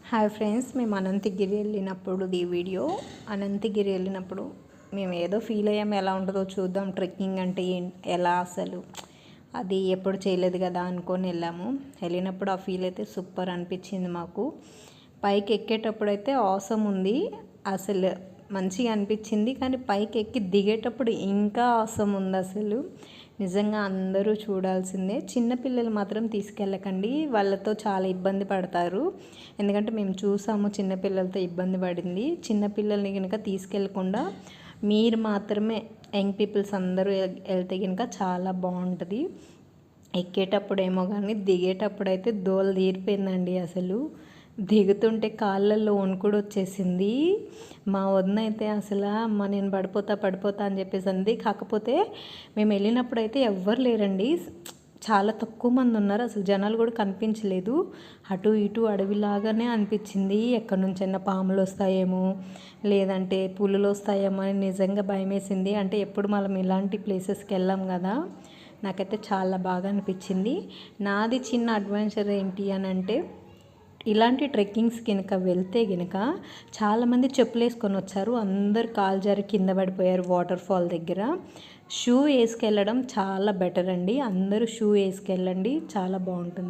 Hi friends, మేము అనంతగిరి వెళ్ళినప్పుడు video. Anantagiri వెళ్ళినప్పుడు మేము ఏదో ఫీల్ అయ్యాము, ఎలా ఉంటుందో చూద్దాం, ట్రెక్కింగ్ అంటే ఎలా అసలు అది ఎప్పుడు చేయలేదు కదా అనుకొని వెళ్ళినప్పుడు ఆ ఫీల్ అయితే సూపర్ అనిపించింది మాకు. పైకి ఎక్కేటప్పుడు అయితే ఆసమ్ ఉంది, అసలు మంచిగా అనిపించింది. కానీ పైకి ఎక్కి దిగేటప్పుడు ఇంకా ఆసమ్ ఉంది అసలు. నిజంగా అందరూ చూడాల్సిందే. చిన్నపిల్లలు మాత్రం తీసుకెళ్ళకండి, వాళ్ళతో చాలా ఇబ్బంది పడతారు. ఎందుకంటే మేము చూసాము చిన్నపిల్లలతో ఇబ్బంది పడింది. చిన్నపిల్లల్ని కనుక తీసుకెళ్ళకుండా మీరు మాత్రమే యంగ్ పీపుల్స్ అందరూ వెళ్తే కనుక చాలా బాగుంటుంది. ఎక్కేటప్పుడు ఏమో కానీ దిగేటప్పుడు అయితే దోల తీరిపోయిందండి. అసలు దిగుతుంటే కాళ్ళల్లో వణుకుడు వచ్చేసింది. మా వదిన అయితే అసలు అమ్మ నేను పడిపోతా అని చెప్పేసి అంది. కాకపోతే మేము వెళ్ళినప్పుడు అయితే ఎవ్వరు లేరండి, చాలా తక్కువ మంది ఉన్నారు. అసలు జనాలు కూడా కనిపించలేదు. అటు ఇటు అడవిలాగానే అనిపించింది. ఎక్కడి నుంచైనా పాములు వస్తాయేమో, లేదంటే పులులు వస్తాయేమో అని నిజంగా భయం వేసింది. అంటే ఎప్పుడు మనం ఇలాంటి ప్లేసెస్కి వెళ్ళాం కదా, నాకైతే చాలా బాగా అనిపించింది. నాది చిన్న అడ్వెంచర్ ఏంటి అని అంటే, ఇలాంటి ట్రెక్కింగ్స్ కనుక వెళ్తే కనుక చాలామంది చెప్పులు వేసుకొని వచ్చారు, అందరు కాలు జారి కింద పడిపోయారు వాటర్ ఫాల్ దగ్గర. షూ వేసుకెళ్ళడం చాలా బెటర్ అండి, అందరూ షూ వేసుకెళ్ళండి, చాలా బాగుంటుంది.